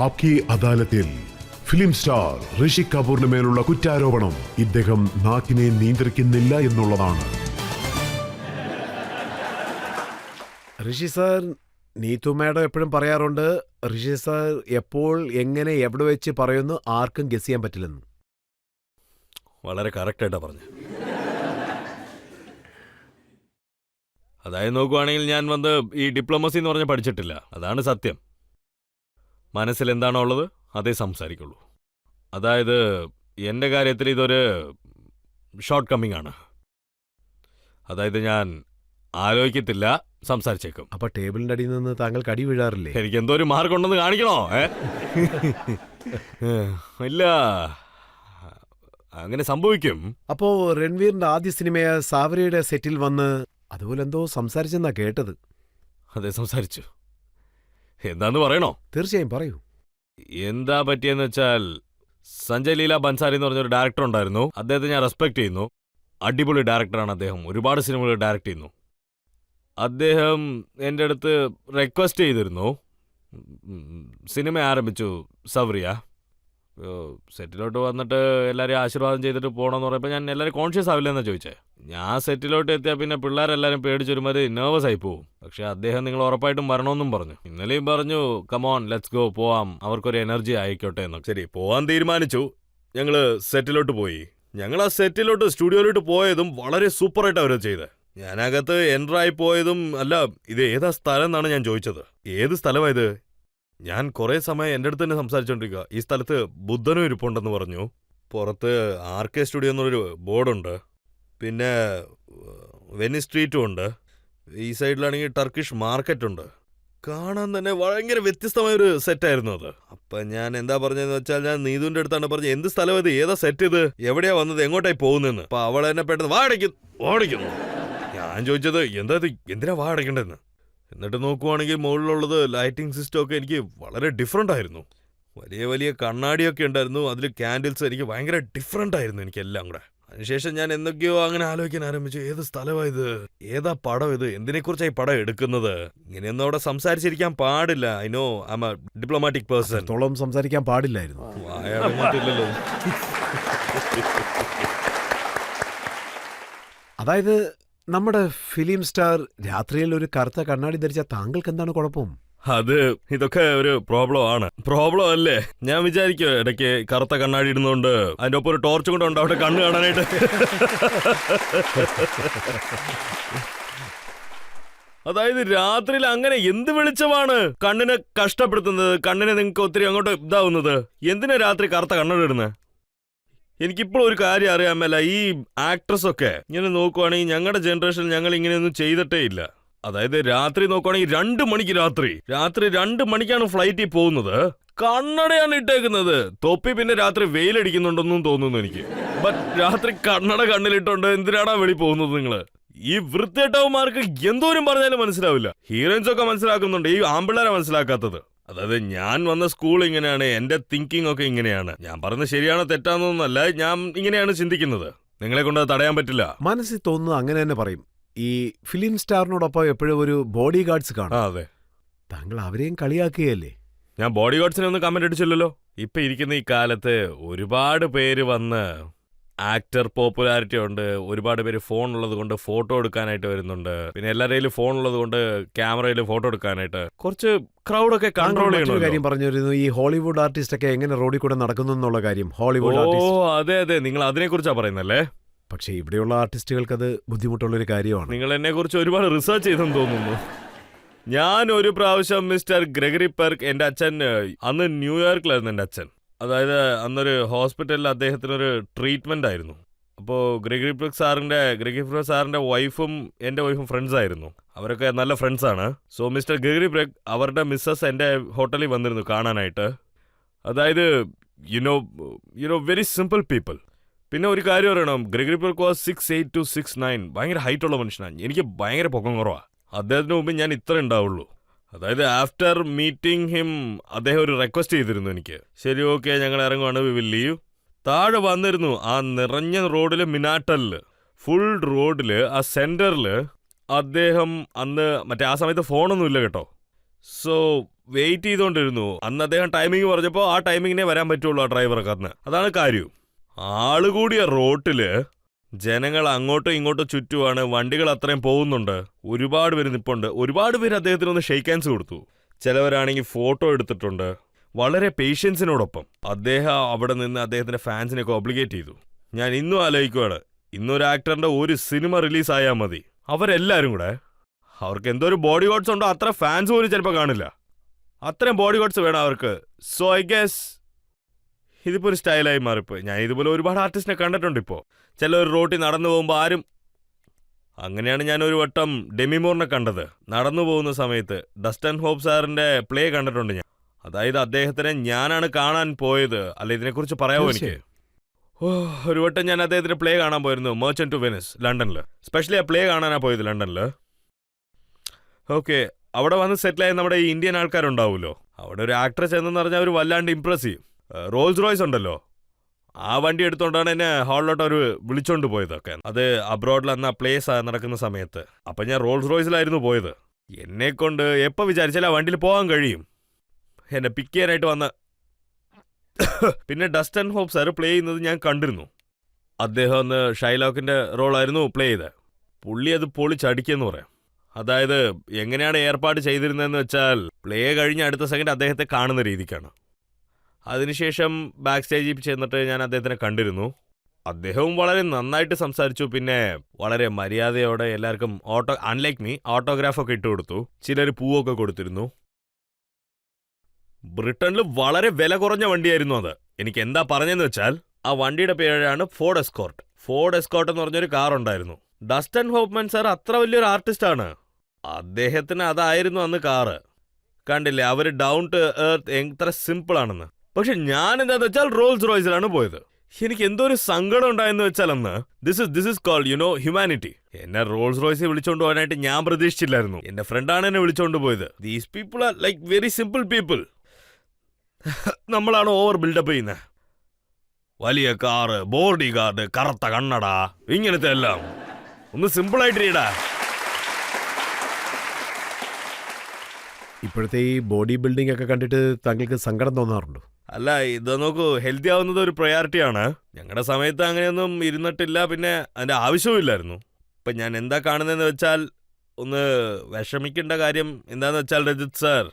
ആപ്കി അദാലത്തിൽ film star ഋഷി കപൂറിന് മേലുള്ള കുറ്റാരോപണം ഇദ്ദേഹം നാക്കിനെ നിയന്ത്രിക്കുന്നില്ല എന്നുള്ളതാണ്. ഋഷി സാർ, നീതു മാഡം എപ്പോഴും പറയാറുണ്ട് ഋഷി സാർ എപ്പോൾ എങ്ങനെ എവിടെ വെച്ച് പറയുന്നു ആർക്കും ഗസ് ചെയ്യാൻ പറ്റില്ലെന്ന്. വളരെ കറക്റ്റായിട്ടാ പറഞ്ഞു. അതായത് നോക്കുവാണെങ്കിൽ ഞാൻ വന്ന് ഈ ഡിപ്ലോമസി എന്ന് പറഞ്ഞാൽ പഠിച്ചിട്ടില്ല. അതാണ് സത്യം. മനസ്സിൽ എന്താണോ ഉള്ളത് അതേ സംസാരിക്കുള്ളൂ. അതായത് എൻ്റെ കാര്യത്തിൽ ഇതൊരു ഷോർട്ട് കമ്മിങ് ആണ്. അതായത് ഞാൻ ആലോചിക്കത്തില്ല, സംസാരിച്ചേക്കും. അപ്പൊ ടേബിളിന്റെ അടിയിൽ നിന്ന് താങ്കൾക്ക് അടി വീഴാറില്ലേ? എനിക്ക് എന്തോ ഒരു മാർഗം ഉണ്ടെന്ന് കാണിക്കണോ? ഇല്ല, അങ്ങനെ സംഭവിക്കും. അപ്പോ രൺവീറിന്റെ ആദ്യ സിനിമയായ സാവരിയുടെ സെറ്റിൽ വന്ന് അതുപോലെ എന്തോ സംസാരിച്ചെന്നാ കേട്ടത്. അതെ, സംസാരിച്ചു. എന്താന്ന് പറയണോ? തീർച്ചയായും പറയൂ. എന്താ പറ്റിയെന്ന് വെച്ചാൽ, സഞ്ജയ് ലീല ബൻസാരി എന്ന് പറഞ്ഞൊരു ഡയറക്ടർ ഉണ്ടായിരുന്നു. അദ്ദേഹത്തെ ഞാൻ റെസ്പെക്ട് ചെയ്യുന്നു. അടിപൊളി ഡയറക്ടറാണ് അദ്ദേഹം. ഒരുപാട് സിനിമകൾ ഡയറക്ട് ചെയ്യുന്നു. അദ്ദേഹം എൻ്റെ അടുത്ത് റിക്വസ്റ്റ് ചെയ്തിരുന്നു. സിനിമ ആരംഭിച്ചു സവറിയ. സെറ്റിലോട്ട് വന്നിട്ട് എല്ലാവരെയും ആശീർവാദം ചെയ്തിട്ട് പോകണമെന്ന് പറയുമ്പോൾ ഞാൻ എല്ലാവരും കോൺഷ്യസ് ആവില്ലെന്നാണ് ചോദിച്ചത്. ഞാൻ സെറ്റിലോട്ട് എത്തിയാൽ പിന്നെ പിള്ളേരെല്ലാവരും പേടിച്ചൊരുമാതിരി നെർവസ് ആയി പോവും. പക്ഷെ അദ്ദേഹം നിങ്ങൾ ഉറപ്പായിട്ടും വരണമെന്നും പറഞ്ഞു. ഇന്നലെയും പറഞ്ഞു കമോൺ ലെറ്റ്സ് ഗോ, പോവാം, അവർക്കൊരു എനർജി ആയിക്കോട്ടെ എന്നൊക്കെ. ശരി, പോവാൻ തീരുമാനിച്ചു. ഞങ്ങൾ സെറ്റിലോട്ട് പോയി. ഞങ്ങൾ ആ സെറ്റിലോട്ട് സ്റ്റുഡിയോയിലോട്ട് പോയതും വളരെ സൂപ്പറായിട്ട് അവർ ചെയ്ത്. ഞാനകത്ത് എൻ്ററായി പോയതും അല്ല, ഇത് ഏതാ സ്ഥലം എന്നാണ് ഞാൻ ചോദിച്ചത്. ഏത് സ്ഥലമായത്? ഞാൻ കുറേ സമയം എൻ്റെ അടുത്ത് തന്നെ സംസാരിച്ചോണ്ടിരിക്കുക. ഈ സ്ഥലത്ത് ബുദ്ധനും ഇരിപ്പുണ്ടെന്ന് പറഞ്ഞു. പുറത്ത് RK സ്റ്റുഡിയോ എന്നൊരു ബോർഡുണ്ട്. പിന്നെ വെനിസ് സ്ട്രീറ്റും ഉണ്ട്. ഈ സൈഡിലാണെങ്കിൽ ടർക്കിഷ് മാർക്കറ്റുണ്ട്. കാണാൻ തന്നെ ഭയങ്കര വ്യത്യസ്തമായൊരു സെറ്റായിരുന്നു അത്. അപ്പം ഞാൻ എന്താ പറഞ്ഞതെന്ന് വെച്ചാൽ, ഞാൻ നീതുവിൻ്റെ അടുത്താണ് പറഞ്ഞത് എന്ത് സ്ഥലം ഇത്, ഏതാ സെറ്റ് ഇത്, എവിടെയാ വന്നത്, എങ്ങോട്ടായി പോകുന്നതെന്ന്. അപ്പം അവൾ എന്നെ പെട്ടെന്ന് വാടയ്ക്കുന്നു. ഞാൻ ചോദിച്ചത് എന്താ ഇത്, എന്തിനാ വാടയ്ക്കണ്ടെന്ന്. എന്നിട്ട് നോക്കുവാണെങ്കിൽ മുകളിലുള്ളത് ലൈറ്റിംഗ് സിസ്റ്റം ഒക്കെ എനിക്ക് വളരെ ഡിഫറെൻ്റ് ആയിരുന്നു. വലിയ വലിയ കണ്ണാടിയൊക്കെ ഉണ്ടായിരുന്നു. അതിൽ ക്യാൻഡിൽസ് എനിക്ക് ഭയങ്കര ഡിഫറെൻ്റ് ആയിരുന്നു എനിക്കെല്ലാം കൂടെ. അതിനുശേഷം ഞാൻ എന്തൊക്കെയോ അങ്ങനെ ആലോചിക്കാൻ ആരംഭിച്ചു. ഏത് സ്ഥലമായത്, ഏതാ പടം ഇത്, എന്തിനെക്കുറിച്ചായി പടം എടുക്കുന്നത്. ഇങ്ങനെയൊന്നും അവിടെ സംസാരിച്ചിരിക്കാൻ പാടില്ല. I know I am a diplomatic person. തോളം സംസാരിക്കാൻ പാടില്ലായിരുന്നു. വായടങ്ങത്തില്ലല്ലോ. അതായത് നമ്മുടെ ഫിലിം സ്റ്റാർ രാത്രിയിൽ ഒരു കറുത്ത കണ്ണാടി ധരിച്ച താങ്കൾക്ക് എന്താണ് കുഴപ്പം? അത് ഇതൊക്കെ ഒരു പ്രോബ്ലം ആണ്. പ്രോബ്ലം അല്ലേ? ഞാൻ വിചാരിക്കും ഇടയ്ക്ക് കറുത്ത കണ്ണാടി ഇടുന്നോണ്ട് അതിന്റെ ഒപ്പം ഒരു ടോർച്ച് കൊണ്ട് ഉണ്ട് അവിടെ കണ്ണ് കാണാനായിട്ട്. അതായത് രാത്രിയിൽ അങ്ങനെ എന്ത് വെളിച്ചമാണ് കണ്ണിനെ കഷ്ടപ്പെടുത്തുന്നത്, കണ്ണിനെ നിങ്ങൾക്ക് ഒത്തിരി അങ്ങോട്ട് ഇതാവുന്നത്. എന്തിനാ രാത്രി കറുത്ത കണ്ണട ഇടുന്നത്? എനിക്കിപ്പോൾ ഒരു കാര്യം അറിയാൻ മേല. ഈ ആക്ട്രസ് ഒക്കെ ഇങ്ങനെ നോക്കുവാണെങ്കിൽ ഞങ്ങളുടെ ജനറേഷനിൽ ഞങ്ങൾ ഇങ്ങനെയൊന്നും ചെയ്തിട്ടേ ഇല്ല. അതായത് രാത്രി നോക്കുവാണെങ്കിൽ 2 മണിക്ക് രാത്രി 2 മണിക്കാണ് ഫ്ലൈറ്റിൽ പോകുന്നത്. കണ്ണടയാണ് ഇട്ടേക്കുന്നത്. തൊപ്പി പിന്നെ രാത്രി വെയിലടിക്കുന്നുണ്ടെന്നും തോന്നുന്നു എനിക്ക്. ബട്ട് രാത്രി കണ്ണട കണ്ണിലിട്ടുണ്ട് എന്തിനാടാ വെളി പോകുന്നത് നിങ്ങള്? ഈ വൃത്തികെട്ടവന്മാർക്ക് എന്തോരം പറഞ്ഞാലും മനസ്സിലാവില്ല. ഹീറോയിൻസ് ഒക്കെ മനസ്സിലാക്കുന്നുണ്ട്, ഈ ആമ്പിള്ളേരെ മനസ്സിലാക്കാത്തത്. അതായത് ഞാൻ വന്ന സ്കൂൾ ഇങ്ങനെയാണ്, എന്റെ തിങ്കിങ് ഒക്കെ ഇങ്ങനെയാണ്. ഞാൻ പറയുന്നത് ശരിയാണോ തെറ്റാന്നൊന്നല്ല, ഞാൻ ഇങ്ങനെയാണ് ചിന്തിക്കുന്നത്. നിങ്ങളെ കൊണ്ട് അത് തടയാൻ പറ്റില്ല. മനസ്സിൽ തോന്നുന്നത് അങ്ങനെ തന്നെ പറയും. ഈ ഫിലിം സ്റ്റാറിനോടൊപ്പം എപ്പോഴും ഒരു ബോഡി ഗാർഡ്സ് കാണും. അതെ, താങ്കൾ അവരെയും കളിയാക്കുകയല്ലേ? ഞാൻ ബോഡി ഗാർഡ്സിനെ ഒന്നും കമന്റ് അടിച്ചില്ലല്ലോ. ഇപ്പൊ ഇരിക്കുന്ന ഈ കാലത്ത് ഒരുപാട് പേര് വന്ന് ആക്ടർ പോപ്പുലാരിറ്റി ഉണ്ട്. ഒരുപാട് പേര് ഫോൺ ഉള്ളത് കൊണ്ട് ഫോട്ടോ എടുക്കാനായിട്ട് വരുന്നുണ്ട്. പിന്നെ എല്ലാവരെയും ഫോൺ ഉള്ളത് കൊണ്ട് ക്യാമറയിൽ ഫോട്ടോ എടുക്കാനായിട്ട് കുറച്ച് ക്രൗഡൊക്കെ കൺട്രോൾ ചെയ്യണം. കാര്യം പറഞ്ഞിരുന്നു, ഈ ഹോളിവുഡ് ആർട്ടിസ്റ്റ് ഒക്കെ എങ്ങനെ റോഡിൽ കൂടെ നടക്കുന്നു എന്നുള്ള കാര്യം. Hollywood artist. അതെ അതെ, നിങ്ങൾ അതിനെ കുറിച്ചാ പറയുന്നല്ലേ? പക്ഷെ ഇവിടെയുള്ള ആർട്ടിസ്റ്റുകൾക്ക് അത് ബുദ്ധിമുട്ടുള്ളൊരു കാര്യമാണ്. നിങ്ങൾ എന്നെ കുറിച്ച് ഒരുപാട് റിസർച്ച് ചെയ്തെന്ന് തോന്നുന്നു. ഞാൻ ഒരു പ്രാവശ്യം മിസ്റ്റർ ഗ്രെഗറി പെർക്ക്, എൻ്റെ അച്ഛൻ അന്ന് ന്യൂയോർക്കിലായിരുന്നു എൻ്റെ അച്ഛൻ. അതായത് അന്നൊരു ഹോസ്പിറ്റലിൽ അദ്ദേഹത്തിനൊരു ട്രീറ്റ്മെന്റ് ആയിരുന്നു. അപ്പോൾ ഗ്രെഗറി പെർക്ക് സാറിന്റെ വൈഫും എൻ്റെ വൈഫും ഫ്രണ്ട്സ് ആയിരുന്നു. അവരൊക്കെ നല്ല ഫ്രണ്ട്സാണ്. സോ മിസ്റ്റർ ഗ്രെഗറി പെർക്ക് അവരുടെ മിസ്സസ് എൻ്റെ ഹോട്ടലിൽ വന്നിരുന്നു കാണാനായിട്ട്. അതായത് യുനോ വെരി സിമ്പിൾ പീപ്പിൾ. പിന്നെ ഒരു കാര്യം പറയണം, ഗ്രെഗറി പെർക്ക് വാസ് 6'8" to 6'9", ഭയങ്കര ഹൈറ്റുള്ള മനുഷ്യനാണ്. എനിക്ക് ഭയങ്കര പൊക്കം കുറവാണ്. അദ്ദേഹത്തിന് മുമ്പ് ഞാൻ ഇത്ര ഉണ്ടാവുള്ളൂ. അതായത് ആഫ്റ്റർ മീറ്റിംഗ് ഹിം അദ്ദേഹം ഒരു റിക്വസ്റ്റ് ചെയ്തിരുന്നു എനിക്ക്. ശരി, ഓക്കെ, ഞങ്ങൾ ഇറങ്ങുവാണ്, വി വിൽ ലീവ്. താഴെ വന്നിരുന്നു ആ നിറഞ്ഞ റോഡിൽ, മിനാട്ടലില് ഫുൾ റോഡില് ആ സെന്ററിൽ അദ്ദേഹം അന്ന് മറ്റേ ആ സമയത്ത് ഫോണൊന്നും ഇല്ല കേട്ടോ. സോ വെയിറ്റ് ചെയ്തുകൊണ്ടിരുന്നു. അന്ന് അദ്ദേഹം ടൈമിംഗ് പറഞ്ഞപ്പോൾ ആ ടൈമിങ്ങിനെ വരാൻ പറ്റുള്ളൂ ആ ഡ്രൈവറൊക്കെ അന്ന്. അതാണ് കാര്യം. ആള് കൂടിയ റോട്ടില് ജനങ്ങൾ അങ്ങോട്ടും ഇങ്ങോട്ടും ചുറ്റുമാണ്, വണ്ടികൾ അത്രയും പോകുന്നുണ്ട്, ഒരുപാട് പേര് നിപ്പുണ്ട്. ഒരുപാട് പേര് അദ്ദേഹത്തിന് ഒന്ന് ഷെയ്ക്ക് ഹാൻഡ്സ് കൊടുത്തു. ചിലവരാണെങ്കിൽ ഫോട്ടോ എടുത്തിട്ടുണ്ട്. വളരെ പേഷ്യൻസിനോടൊപ്പം അദ്ദേഹം അവിടെ നിന്ന് അദ്ദേഹത്തിന്റെ ഫാൻസിനെയൊക്കെ ഒബ്ലിഗേറ്റ് ചെയ്തു. ഞാൻ ഇന്നും ആലോചിക്കുവാണ്, ഇന്നൊരു ആക്ടറിന്റെ ഒരു സിനിമ റിലീസായാൽ മതി, അവരെല്ലാരും കൂടെ അവർക്ക് എന്തോരു ബോഡി ഗാർഡ്സ് ഉണ്ടോ അത്ര ഫാൻസ് പോലും ചിലപ്പോൾ കാണില്ല. അത്രയും ബോഡി ഗാർഡ്സ് വേണം അവർക്ക്. സോ ഐ ഗെസ് ഇതിപ്പോൾ ഒരു സ്റ്റൈലായി മാറിപ്പോയി. ഞാൻ ഇതുപോലെ ഒരുപാട് ആർട്ടിസ്റ്റിനെ കണ്ടിട്ടുണ്ട്. ഇപ്പോൾ ചിലർ റോട്ടിൽ നടന്നു പോകുമ്പോൾ ആരും, അങ്ങനെയാണ് ഞാൻ ഒരു വട്ടം ഡെമി മൂറിനെ കണ്ടത്. നടന്നു പോകുന്ന സമയത്ത് ഡസ്റ്റൻ ഹോപ്പ് സാറിന്റെ പ്ലേ കണ്ടിട്ടുണ്ട് ഞാൻ. അതായത് അദ്ദേഹത്തിനെ ഞാനാണ് കാണാൻ പോയത്. അല്ല, ഇതിനെക്കുറിച്ച് പറയാമോ എനിക്ക്? ഒരു വട്ടം ഞാൻ അദ്ദേഹത്തിന്റെ പ്ലേ കാണാൻ പോയിരുന്നു, മെർച്ചന്റ് ടു വെനിസ്, ലണ്ടനിൽ. സ്പെഷ്യലി ആ പ്ലേ കാണാനാണ് പോയത് ലണ്ടനിൽ. ഓക്കെ, അവിടെ വന്ന് സെറ്റിലായ നമ്മുടെ ഈ ഇന്ത്യൻ ആൾക്കാരുണ്ടാവുമല്ലോ, അവിടെ ഒരു ആക്ട്രസ് എന്ന് പറഞ്ഞാൽ അവർ വല്ലാണ്ട് ഇംപ്രസ് ചെയ്യും. റോൾസ് റോയ്സ് ഉണ്ടല്ലോ, ആ വണ്ടി എടുത്തോണ്ടാണ് എന്നെ ഹാളിലോട്ട് അവർ വിളിച്ചോണ്ട് പോയതൊക്കെ. അത് അബ്രോഡിൽ അന്ന് ആ പ്ലേസ് നടക്കുന്ന സമയത്ത്. അപ്പം ഞാൻ റോൾസ് റോയ്സിലായിരുന്നു പോയത്. എന്നെ കൊണ്ട് എപ്പോൾ വിചാരിച്ചാലും ആ വണ്ടിയിൽ പോകാൻ കഴിയും. എന്നെ പിക്ക് ചെയ്യാനായിട്ട് വന്ന പിന്നെ ഡസ്റ്റൻ ഹോപ്പ് സാർ പ്ലേ ചെയ്യുന്നത് ഞാൻ കണ്ടിരുന്നു. അദ്ദേഹം അന്ന് ഷൈലോക്കിന്റെ റോളായിരുന്നു പ്ലേ ചെയ്തത്. പുള്ളി അത് പൊളിച്ചടിക്കെന്ന് പറയാം. അതായത് എങ്ങനെയാണ് ഏർപ്പാട് ചെയ്തിരുന്നതെന്ന് വെച്ചാൽ, പ്ലേ കഴിഞ്ഞ അടുത്ത സെക്കൻഡ് അദ്ദേഹത്തെ കാണുന്ന രീതിക്കാണ്. അതിനുശേഷം ബാക്ക് സ്റ്റേജിൽ ചെന്നിട്ട് ഞാൻ അദ്ദേഹത്തിനെ കണ്ടിരുന്നു. അദ്ദേഹവും വളരെ നന്നായിട്ട് സംസാരിച്ചു. പിന്നെ വളരെ മര്യാദയോടെ എല്ലാവർക്കും അൺലൈക്ക് മീ ഓട്ടോഗ്രാഫൊക്കെ ഇട്ട് കൊടുത്തു. ചിലർ പൂവൊക്കെ കൊടുത്തിരുന്നു. ബ്രിട്ടനിൽ വളരെ വില കുറഞ്ഞ വണ്ടിയായിരുന്നു അത്. എനിക്ക് എന്താ പറഞ്ഞതെന്ന് വെച്ചാൽ, ആ വണ്ടിയുടെ പേരാണ് ഫോർഡ് എസ്കോർട്ട്. ഫോർഡ് എസ്കോർട്ട് എന്ന് പറഞ്ഞൊരു കാർ ഉണ്ടായിരുന്നു. ഡസ്റ്റൻ ഹോപ്പ്മാൻ സാർ അത്ര വലിയൊരു ആർട്ടിസ്റ്റാണ്. അദ്ദേഹത്തിന് അതായിരുന്നു അന്ന് കാറ്. കണ്ടില്ലേ അവർ ഡൗൺ ടു എർത്ത് എത്ര സിമ്പിൾ ആണെന്ന്. പക്ഷെ ഞാൻ എന്താന്ന് വെച്ചാൽ റോൾസ് റോയ്സിലാണ് പോയത്. എനിക്ക് എന്തോ ഒരു സങ്കടം ഉണ്ടായെന്ന് വെച്ചാൽ അന്ന് this is called you know humanity. എന്നെ റോൾസ് റോയ്സിൽ വിളിച്ചോണ്ട് പോകാനായിട്ട് ഞാൻ പ്രതീക്ഷിച്ചില്ലായിരുന്നു. എന്റെ ഫ്രണ്ടാണ് എന്നെ വിളിച്ചോണ്ട് പോയത്. These people are like very simple people. നമ്മളാണ് ഓവർ ബിൽഡപ്പ് ചെയ്യുന്നത്. വലിയ കാറ്, ബോഡി ഗാർഡ്, കറുത്ത കണ്ണട, ഇങ്ങനത്തെ എല്ലാം. ഒന്ന് സിമ്പിളായിട്ടിരിടാ. ഇപ്പോഴത്തെ ഈ ബോഡി ബിൽഡിംഗ് ഒക്കെ കണ്ടിട്ട് താങ്കൾക്ക് സങ്കടം തോന്നാറുണ്ടോ? അല്ല, ഇത് നോക്കൂ, ഹെൽത്തി ആവുന്നത് ഒരു പ്രയോറിറ്റിയാണ്. ഞങ്ങളുടെ സമയത്ത് അങ്ങനെയൊന്നും ഇരുന്നിട്ടില്ല, പിന്നെ അതിന്റെ ആവശ്യവുമില്ലായിരുന്നു. ഇപ്പം ഞാൻ എന്താ കാണുന്നതെന്ന് വെച്ചാൽ, ഒന്ന് വിഷമിക്കേണ്ട കാര്യം എന്താന്ന് വെച്ചാൽ രജിത് സാർ,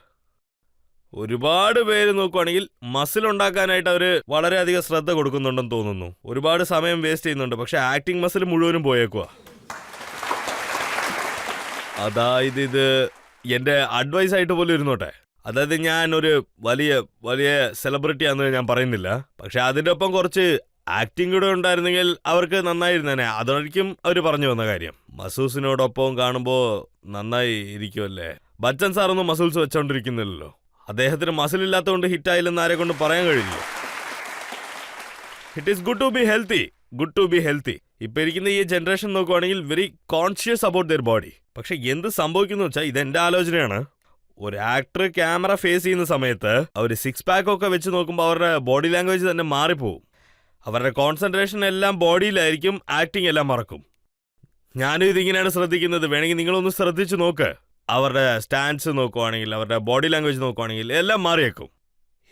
ഒരുപാട് പേര് നോക്കുവാണെങ്കിൽ മസിൽ ഉണ്ടാക്കാനായിട്ട് അവർ വളരെയധികം ശ്രദ്ധ കൊടുക്കുന്നുണ്ടെന്ന് തോന്നുന്നു. ഒരുപാട് സമയം വേസ്റ്റ് ചെയ്യുന്നുണ്ട്. പക്ഷെ ആക്ടിങ് മസിൽ മുഴുവനും പോയേക്കുക. അതായത് ഇത് എൻ്റെ അഡ്വൈസ് ആയിട്ട് പോലും ഇരുന്നോട്ടെ. അതായത് ഞാൻ ഒരു വലിയ വലിയ സെലിബ്രിറ്റി ആണെന്ന് ഞാൻ പറയുന്നില്ല. പക്ഷെ അതിൻ്റെ ഒപ്പം കുറച്ച് ആക്ടിങ് കൂടെ ഉണ്ടായിരുന്നെങ്കിൽ അവർക്ക് നന്നായിരുന്നേനെ. അതായിരിക്കും അവർ പറഞ്ഞു വന്ന കാര്യം. മസൂസിനോടൊപ്പം കാണുമ്പോൾ നന്നായി ഇരിക്കുമല്ലേ. ബച്ചൻ സാറൊന്നും മസൂൾസ് വെച്ചോണ്ടിരിക്കുന്നില്ലല്ലോ. അദ്ദേഹത്തിന് മസിലില്ലാത്തതുകൊണ്ട് ഹിറ്റായില്ലെന്ന് ആരെ കൊണ്ട് പറയാൻ കഴിയില്ല. It is good to be healthy, good to be healthy. ഇപ്പൊ ഇരിക്കുന്ന ഈ ജനറേഷൻ നോക്കുവാണെങ്കിൽ very conscious about their body. പക്ഷെ എന്ത് സംഭവിക്കുന്നു വെച്ചാൽ, ഇതെന്റെ ആലോചനയാണ്, ഒരു ആക്ടർ ക്യാമറ ഫേസ് ചെയ്യുന്ന സമയത്ത് അവർ 6 പാക്ക് ഒക്കെ വെച്ച് നോക്കുമ്പോൾ അവരുടെ ബോഡി ലാംഗ്വേജ് തന്നെ മാറിപ്പോവും. അവരുടെ കോൺസെൻട്രേഷൻ എല്ലാം ബോഡിയിലായിരിക്കും, ആക്ടിങ് എല്ലാം മറക്കും. ഞാനും ഇതിങ്ങനെയാണ് ശ്രദ്ധിക്കുന്നത്. വേണമെങ്കിൽ നിങ്ങളൊന്ന് ശ്രദ്ധിച്ചു നോക്ക്. അവരുടെ സ്റ്റാൻസ് നോക്കുവാണെങ്കിൽ, അവരുടെ ബോഡി ലാംഗ്വേജ് നോക്കുവാണെങ്കിൽ എല്ലാം മാറിയേക്കും.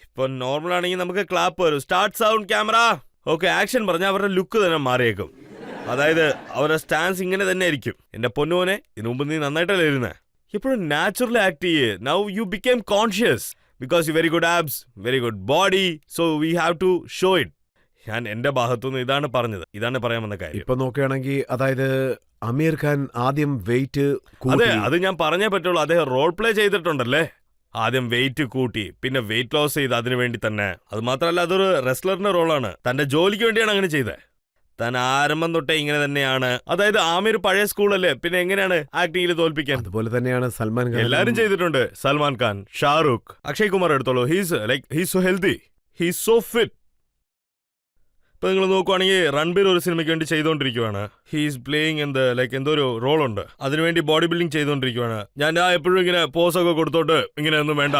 ഇപ്പൊ നോർമൽ ആണെങ്കിൽ നമുക്ക് ക്ലാപ്പ് വരും, start sound camera okay action പറഞ്ഞാൽ അവരുടെ ലുക്ക് തന്നെ മാറിയേക്കും. അതായത് അവരുടെ സ്റ്റാൻസ് ഇങ്ങനെ തന്നെ ആയിരിക്കും. എന്റെ പൊന്നുവനെ, ഇതിനു മുമ്പ് നീ നന്നായിട്ടല്ലേ ഇരുന്നേ. എപ്പോഴും നാച്ചുറലി ആക്ട് ചെയ്യേ. Now you became conscious because you very good abs, very good body, so we have to show it. ഞാൻ എന്റെ ഭാഗത്തുനിന്ന് ഇതാണ് പറഞ്ഞത്, ഇതാണ് പറയാൻ വന്ന കാര്യം. ഇപ്പൊ നോക്കുകയാണെങ്കിൽ, അതായത് അമീർ ഖാൻ ആദ്യം വെയിറ്റ് അതെ, അത് ഞാൻ പറഞ്ഞേ പറ്റുള്ളൂ. അദ്ദേഹം റോൾ പ്ലേ ചെയ്തിട്ടുണ്ടല്ലേ. ആദ്യം വെയിറ്റ് കൂട്ടി, പിന്നെ വെയിറ്റ് ലോസ് ചെയ്ത് അതിനു വേണ്ടി തന്നെ. അത് മാത്രമല്ല, അതൊരു റെസ്ലറിന്റെ റോളാണ്. തന്റെ ജോലിക്ക് വേണ്ടിയാണ് അങ്ങനെ ചെയ്തത്. താൻ ആരംഭം തൊട്ടേ ഇങ്ങനെ തന്നെയാണ്. അതായത് ആമിർ പഴയ സ്കൂളല്ലേ, പിന്നെ എങ്ങനെയാണ് ആക്ടിംഗിൽ തോൽപ്പിക്കാൻ? അതുപോലെ തന്നെയാണ് സൽമാൻ ഖാൻ. എല്ലാരും ചെയ്തിട്ടുണ്ട്. സൽമാൻ ഖാൻ, ഷാറൂഖ്, അക്ഷയ് കുമാർ എടുത്തോളൂ. He's so healthy, he's so fit. ഇപ്പൊ നിങ്ങൾ നോക്കുവാണെങ്കിൽ രൺബീർ ഒരു സിനിമയ്ക്ക് വേണ്ടി ചെയ്തുകൊണ്ടിരിക്കുവാണ്. ഹീസ് പ്ലേയിങ് എന്തോ ഒരു റോളുണ്ട്, അതിനുവേണ്ടി ബോഡി ബിൽഡിംഗ് ചെയ്തുകൊണ്ടിരിക്കുവാണ്. ഞാൻ എപ്പോഴും ഇങ്ങനെ പോസൊക്കെ കൊടുത്തോട്ട് ഇങ്ങനെയൊന്നും വേണ്ട.